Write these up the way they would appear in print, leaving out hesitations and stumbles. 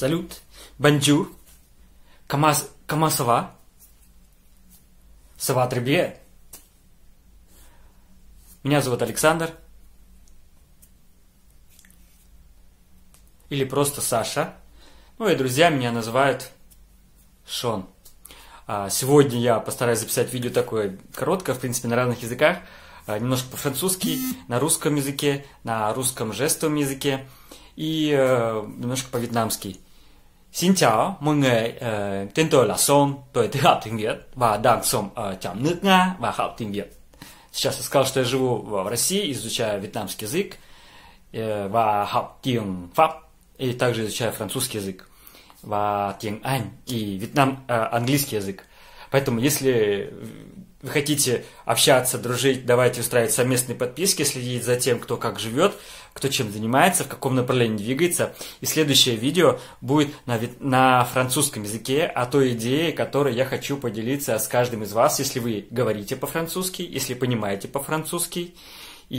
Salut, bonjour, comment ça va? Ça va très bien. Меня зовут Александр, или просто Саша. Ну и друзья меня называют Шон. Сегодня я постараюсь записать видео такое короткое, в принципе, на разных языках. Немножко по-французски, на русском языке, на русском жестовом языке и немножко по-вьетнамски. Xin chào mọi người, tên tôi là Son, tôi tự học tiếng Việt và đang sống ở trong nước Nga và học tiếng Việt. Сейчас я сказал, что я живу в России, изучаю вьетнамский язык và học tiếng Pháp, и также изучаю французский язык và tiếng Anh и английский язык. Поэтому, если вы хотите общаться, дружить, давайте устраивать совместные подписки, следить за тем, кто как живет, кто чем занимается, в каком направлении двигается. И следующее видео будет на французском языке о той идее, которой я хочу поделиться с каждым из вас, если вы говорите по-французски, если понимаете по-французски. И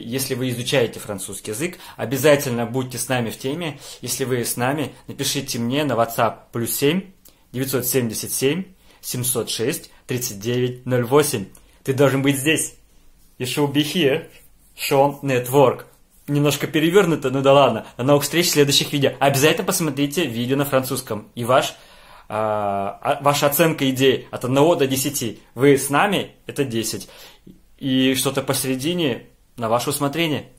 если вы изучаете французский язык, обязательно будьте с нами в теме. Если вы с нами, напишите мне на WhatsApp +7 977 706 3908. Ты должен быть здесь. You should be here. Sean Network. Немножко перевернуто, ну да ладно. До новых встреч в следующих видео. Обязательно посмотрите видео на французском. И ваша оценка идей от 1 до 10. Вы с нами, это 10. И что-то посередине на ваше усмотрение.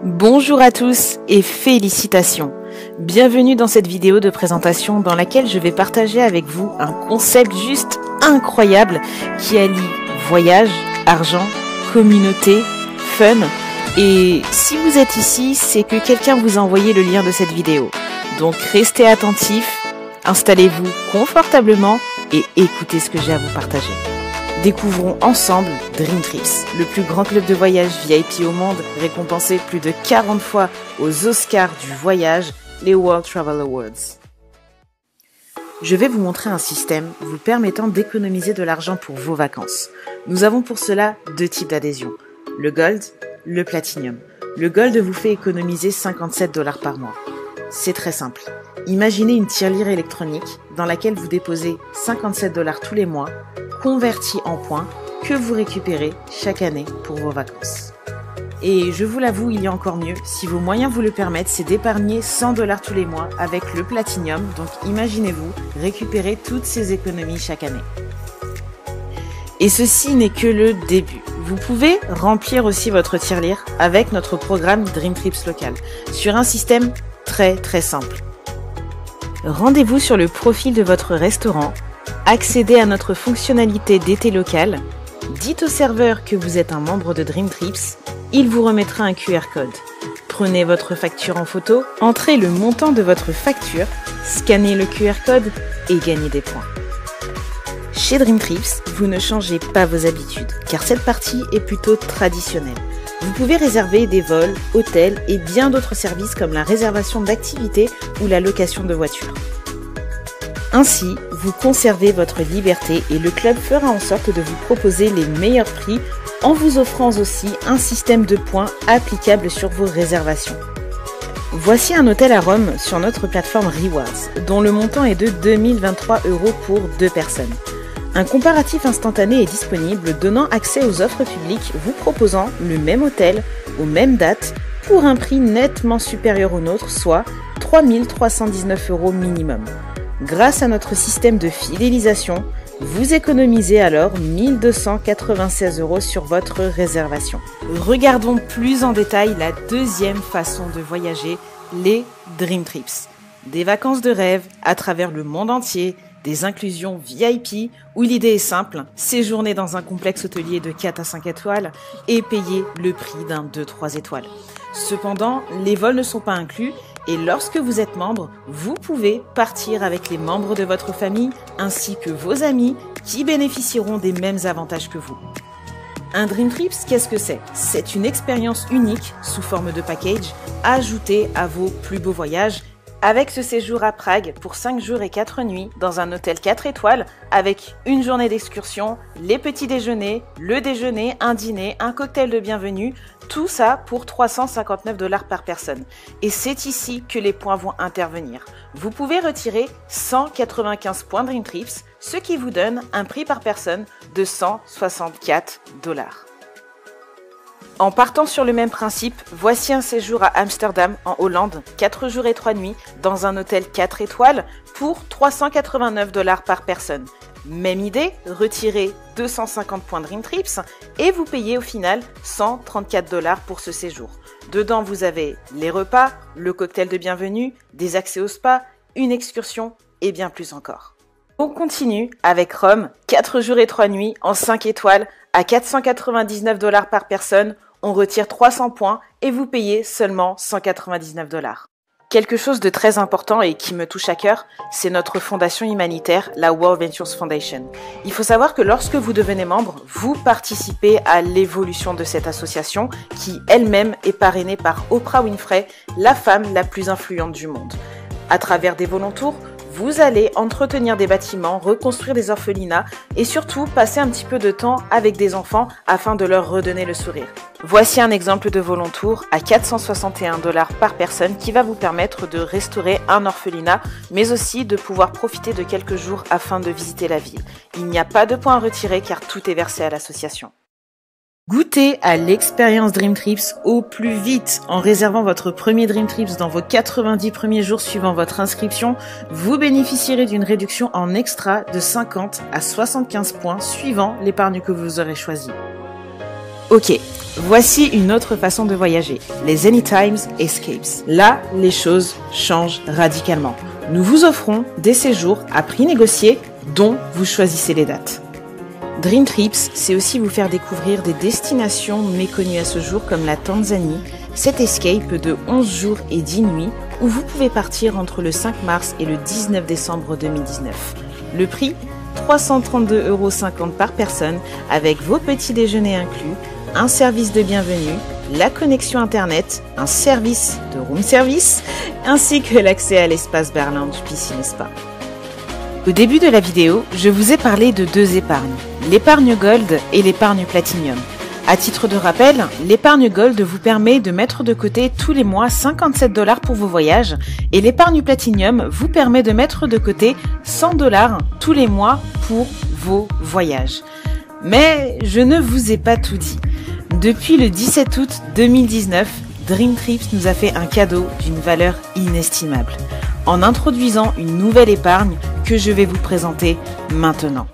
Bonjour à tous et félicitations. Bienvenue dans cette vidéo de présentation dans laquelle je vais partager avec vous un concept juste incroyable qui allie voyage, argent, communauté, fun. Et si vous êtes ici, c'est que quelqu'un vous a envoyé le lien de cette vidéo. Donc restez attentifs, installez-vous confortablement et écoutez ce que j'ai à vous partager. Découvrons ensemble Dream Trips, le plus grand club de voyage VIP au monde, récompensé plus de 40 fois aux Oscars du voyage, les World Travel Awards. Je vais vous montrer un système vous permettant d'économiser de l'argent pour vos vacances. Nous avons pour cela 2 types d'adhésion, le Gold, le Platinum. Le Gold vous fait économiser 57 $ par mois. C'est très simple. Imaginez une tirelire électronique dans laquelle vous déposez 57 $ tous les mois, convertis en points que vous récupérez chaque année pour vos vacances. Et je vous l'avoue, il y a encore mieux. Si vos moyens vous le permettent, c'est d'épargner 100 $ tous les mois avec le Platinum. Donc imaginez-vous récupérer toutes ces économies chaque année. Et ceci n'est que le début. Vous pouvez remplir aussi votre tirelire avec notre programme Dream Trips Local sur un système très simple. Rendez-vous sur le profil de votre restaurant, accédez à notre fonctionnalité d'été local, dites au serveur que vous êtes un membre de Dream Trips, il vous remettra un QR code. Prenez votre facture en photo, entrez le montant de votre facture, scannez le QR code et gagnez des points. Chez Dream Trips, vous ne changez pas vos habitudes, car cette partie est plutôt traditionnelle. Vous pouvez réserver des vols, hôtels et bien d'autres services comme la réservation d'activités ou la location de voitures. Ainsi, vous conservez votre liberté et le club fera en sorte de vous proposer les meilleurs prix en vous offrant aussi un système de points applicable sur vos réservations. Voici un hôtel à Rome sur notre plateforme Rewards, dont le montant est de 2023 € pour 2 personnes. Un comparatif instantané est disponible donnant accès aux offres publiques vous proposant le même hôtel aux mêmes dates pour un prix nettement supérieur au nôtre, soit 3 319 € minimum. Grâce à notre système de fidélisation, vous économisez alors 1 296 € sur votre réservation. Regardons plus en détail la deuxième façon de voyager, les Dream Trips. Des vacances de rêve à travers le monde entier, des inclusions VIP où l'idée est simple, séjourner dans un complexe hôtelier de 4 à 5 étoiles et payer le prix d'un 2-3 étoiles. Cependant, les vols ne sont pas inclus et lorsque vous êtes membre, vous pouvez partir avec les membres de votre famille ainsi que vos amis qui bénéficieront des mêmes avantages que vous. Un Dream Trips, qu'est-ce que c'est? C'est une expérience unique sous forme de package ajoutée à vos plus beaux voyages Avec ce séjour à Prague pour 5 jours et 4 nuits dans un hôtel 4 étoiles avec une journée d'excursion, les petits déjeuners, le déjeuner, un dîner, un cocktail de bienvenue, tout ça pour 359 $ par personne. Et c'est ici que les points vont intervenir. Vous pouvez retirer 195 points Dream Trips, ce qui vous donne un prix par personne de 164 $. En partant sur le même principe, voici un séjour à Amsterdam, en Hollande, 4 jours et 3 nuits, dans un hôtel 4 étoiles, pour 389 $ par personne. Même idée, retirez 250 points Dream Trips et vous payez au final 134 $ pour ce séjour. Dedans, vous avez les repas, le cocktail de bienvenue, des accès au spa, une excursion et bien plus encore. On continue avec Rome, 4 jours et 3 nuits, en 5 étoiles, à 499 $ par personne. On retire 300 points et vous payez seulement 199 $. Quelque chose de très important et qui me touche à cœur, c'est notre fondation humanitaire, la World Ventures Foundation. Il faut savoir que lorsque vous devenez membre, vous participez à l'évolution de cette association qui elle-même est parrainée par Oprah Winfrey, la femme la plus influente du monde. À travers des volontours, vous allez entretenir des bâtiments, reconstruire des orphelinats et surtout passer un petit peu de temps avec des enfants afin de leur redonner le sourire. Voici un exemple de volontour à 461 $ par personne qui va vous permettre de restaurer un orphelinat, mais aussi de pouvoir profiter de quelques jours afin de visiter la ville. Il n'y a pas de points à retirer car tout est versé à l'association. Goûtez à l'expérience Dream Trips au plus vite en réservant votre premier Dream Trips dans vos 90 premiers jours suivant votre inscription. Vous bénéficierez d'une réduction en extra de 50 à 75 points suivant l'épargne que vous aurez choisie. Ok, voici une autre façon de voyager, les Anytime Escapes. Là, les choses changent radicalement. Nous vous offrons des séjours à prix négocié dont vous choisissez les dates. Dream Trips, c'est aussi vous faire découvrir des destinations méconnues à ce jour comme la Tanzanie, cet escape de 11 jours et 10 nuits où vous pouvez partir entre le 5 mars et le 19 décembre 2019. Le prix, 332,50 € par personne avec vos petits déjeuners inclus, un service de bienvenue, la connexion internet, un service de room service ainsi que l'accès à l'espace bar lounge, piscine et spa. Au début de la vidéo, je vous ai parlé de deux épargnes, l'épargne Gold et l'épargne Platinum. À titre de rappel, l'épargne Gold vous permet de mettre de côté tous les mois 57 $ pour vos voyages et l'épargne Platinum vous permet de mettre de côté 100 $ tous les mois pour vos voyages. Mais je ne vous ai pas tout dit. Depuis le 17 août 2019, Dream Trips nous a fait un cadeau d'une valeur inestimable, en introduisant une nouvelle épargne que je vais vous présenter maintenant.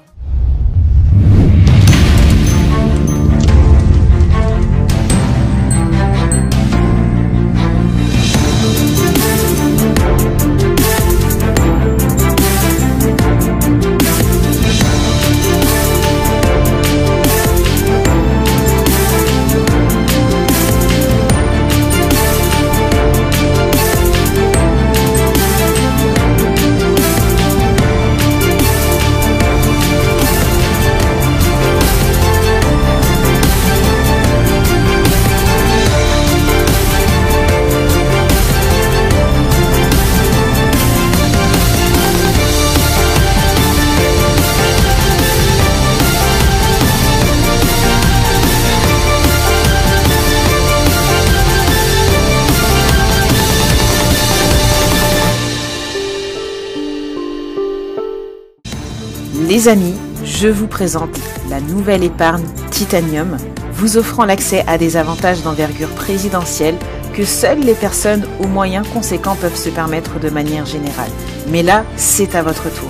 Les amis, je vous présente la nouvelle épargne Titanium, vous offrant l'accès à des avantages d'envergure présidentielle que seules les personnes aux moyens conséquents peuvent se permettre de manière générale. Mais là, c'est à votre tour.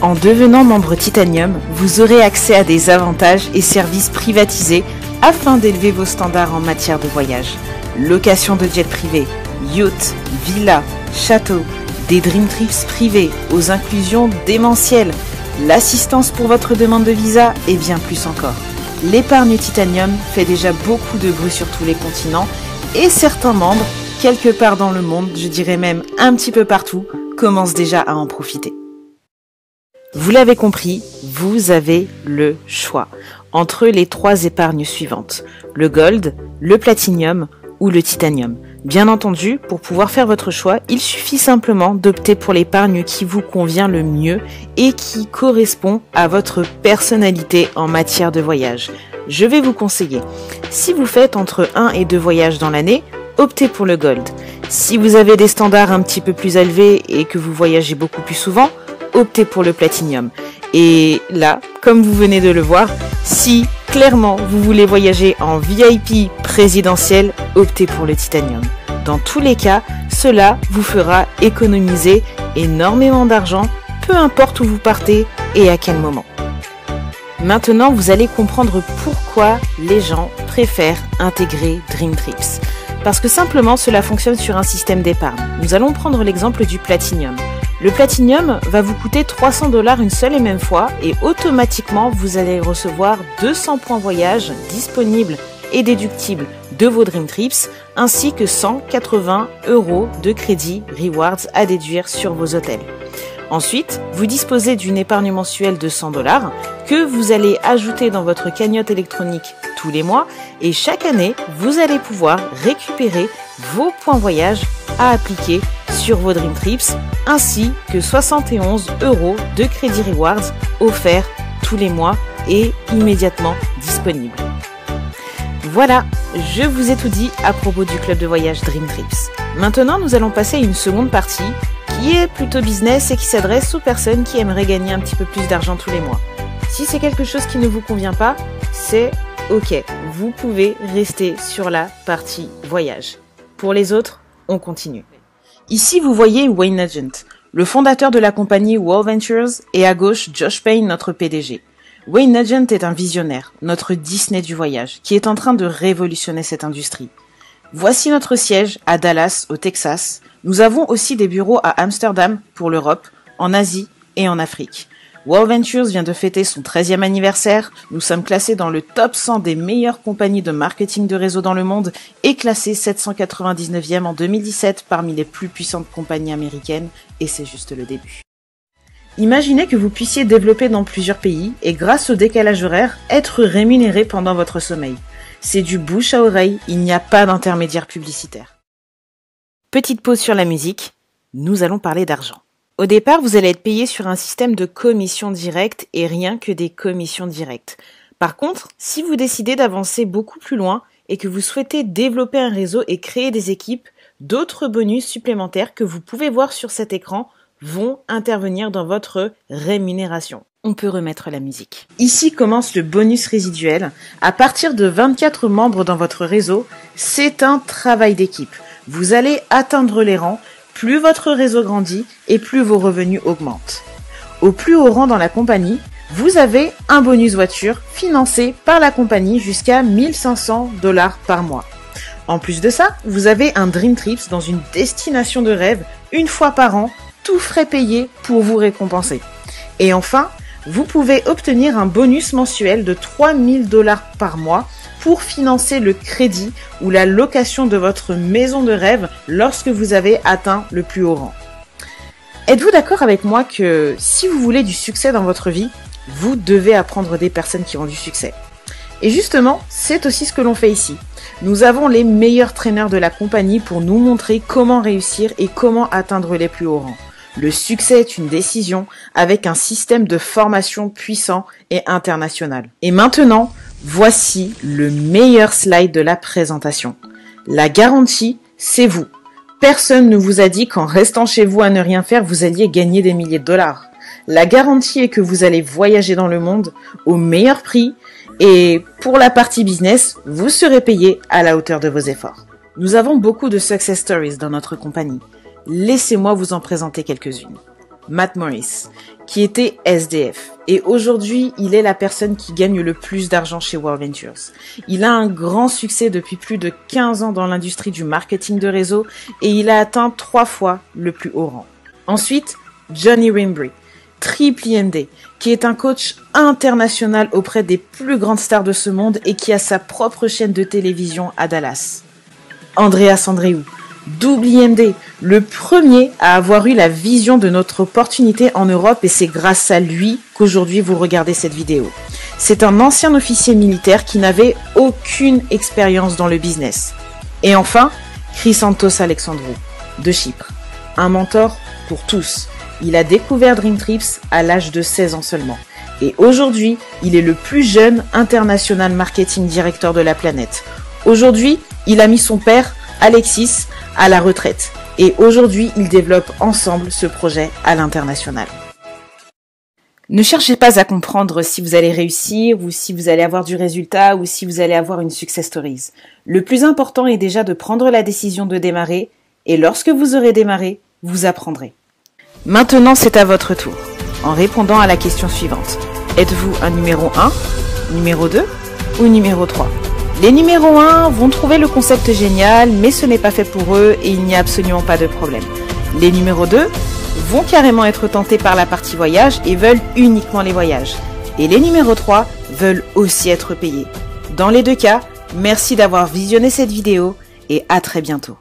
En devenant membre Titanium, vous aurez accès à des avantages et services privatisés afin d'élever vos standards en matière de voyage. Location de jets privés, yachts, villas, châteaux, des Dream Trips privés aux inclusions démentielles, l'assistance pour votre demande de visa et bien plus encore. L'épargne Titanium fait déjà beaucoup de bruit sur tous les continents et certains membres, quelque part dans le monde, je dirais même un petit peu partout, commencent déjà à en profiter. Vous l'avez compris, vous avez le choix entre les trois épargnes suivantes, le Gold, le Platinum ou le Titanium. Bien entendu, pour pouvoir faire votre choix, il suffit simplement d'opter pour l'épargne qui vous convient le mieux et qui correspond à votre personnalité en matière de voyage. Je vais vous conseiller. Si vous faites entre 1 et 2 voyages dans l'année, optez pour le Gold. Si vous avez des standards un petit peu plus élevés et que vous voyagez beaucoup plus souvent, optez pour le Platinum. Et là, comme vous venez de le voir, si clairement vous voulez voyager en VIP présidentiel, optez pour le Titanium. Dans tous les cas, cela vous fera économiser énormément d'argent, peu importe où vous partez et à quel moment. Maintenant, vous allez comprendre pourquoi les gens préfèrent intégrer Dream Trips. Parce que simplement, cela fonctionne sur un système d'épargne. Nous allons prendre l'exemple du Platinum. Le Platinum va vous coûter 300 $ une seule et même fois et automatiquement, vous allez recevoir 200 points voyage disponibles et déductibles de vos Dream Trips ainsi que 180 € de crédit rewards à déduire sur vos hôtels. Ensuite, vous disposez d'une épargne mensuelle de 100 $ que vous allez ajouter dans votre cagnotte électronique tous les mois et chaque année, vous allez pouvoir récupérer vos points voyage à appliquer sur vos Dream Trips ainsi que 71 € de crédit rewards offerts tous les mois et immédiatement disponibles. Voilà, je vous ai tout dit à propos du club de voyage Dream Trips. Maintenant, nous allons passer à une seconde partie qui est plutôt business et qui s'adresse aux personnes qui aimeraient gagner un petit peu plus d'argent tous les mois. Si c'est quelque chose qui ne vous convient pas, c'est ok, vous pouvez rester sur la partie voyage. Pour les autres, on continue. Ici, vous voyez Wayne Nugent, le fondateur de la compagnie World Ventures, et à gauche, Josh Payne, notre PDG. Wayne Nugent est un visionnaire, notre Disney du voyage, qui est en train de révolutionner cette industrie. Voici notre siège à Dallas, au Texas. Nous avons aussi des bureaux à Amsterdam pour l'Europe, en Asie et en Afrique. World Ventures vient de fêter son 13e anniversaire. Nous sommes classés dans le top 100 des meilleures compagnies de marketing de réseau dans le monde et classés 799e en 2017 parmi les plus puissantes compagnies américaines. Et c'est juste le début. Imaginez que vous puissiez développer dans plusieurs pays et grâce au décalage horaire, être rémunéré pendant votre sommeil. C'est du bouche à oreille, il n'y a pas d'intermédiaire publicitaire. Petite pause sur la musique, nous allons parler d'argent. Au départ, vous allez être payé sur un système de commission directe et rien que des commissions directes. Par contre, si vous décidez d'avancer beaucoup plus loin et que vous souhaitez développer un réseau et créer des équipes, d'autres bonus supplémentaires que vous pouvez voir sur cet écran vont intervenir dans votre rémunération. On peut remettre la musique. Ici commence le bonus résiduel. À partir de 24 membres dans votre réseau, c'est un travail d'équipe. Vous allez atteindre les rangs. Plus votre réseau grandit et plus vos revenus augmentent. Au plus haut rang dans la compagnie, vous avez un bonus voiture financé par la compagnie jusqu'à 1500 $ par mois. En plus de ça, vous avez un Dream Trips dans une destination de rêve une fois par an, tout frais payés pour vous récompenser. Et enfin, vous pouvez obtenir un bonus mensuel de 3000 $ par mois pour financer le crédit ou la location de votre maison de rêve lorsque vous avez atteint le plus haut rang. Êtes-vous d'accord avec moi que si vous voulez du succès dans votre vie, vous devez apprendre des personnes qui ont du succès? Et justement, c'est aussi ce que l'on fait ici. Nous avons les meilleurs traîneurs de la compagnie pour nous montrer comment réussir et comment atteindre les plus hauts rangs. Le succès est une décision avec un système de formation puissant et international. Et maintenant, voici le meilleur slide de la présentation. La garantie, c'est vous. Personne ne vous a dit qu'en restant chez vous à ne rien faire, vous alliez gagner des milliers de dollars. La garantie est que vous allez voyager dans le monde au meilleur prix et pour la partie business, vous serez payé à la hauteur de vos efforts. Nous avons beaucoup de success stories dans notre compagnie. Laissez-moi vous en présenter quelques-unes. Matt Morris, qui était SDF, et aujourd'hui, il est la personne qui gagne le plus d'argent chez World Ventures. Il a un grand succès depuis plus de 15 ans dans l'industrie du marketing de réseau, et il a atteint 3 fois le plus haut rang. Ensuite, Johnny Rimbry, triple IMD, qui est un coach international auprès des plus grandes stars de ce monde et qui a sa propre chaîne de télévision à Dallas. Andreas Andreou, double IMD, le premier à avoir eu la vision de notre opportunité en Europe et c'est grâce à lui qu'aujourd'hui vous regardez cette vidéo. C'est un ancien officier militaire qui n'avait aucune expérience dans le business. Et enfin, Chrysanthos Alexandrou, de Chypre. Un mentor pour tous. Il a découvert Dream Trips à l'âge de 16 ans seulement. Et aujourd'hui, il est le plus jeune international marketing director de la planète. Aujourd'hui, il a mis son père, Alexis, à la retraite. Et aujourd'hui, ils développent ensemble ce projet à l'international. Ne cherchez pas à comprendre si vous allez réussir ou si vous allez avoir du résultat ou si vous allez avoir une success stories. Le plus important est déjà de prendre la décision de démarrer et lorsque vous aurez démarré, vous apprendrez. Maintenant, c'est à votre tour. En répondant à la question suivante. Êtes-vous un numéro 1, numéro 2 ou numéro 3 ? Les numéros 1 vont trouver le concept génial, mais ce n'est pas fait pour eux et il n'y a absolument pas de problème. Les numéros 2 vont carrément être tentés par la partie voyage et veulent uniquement les voyages. Et les numéros 3 veulent aussi être payés. Dans les deux cas, merci d'avoir visionné cette vidéo et à très bientôt.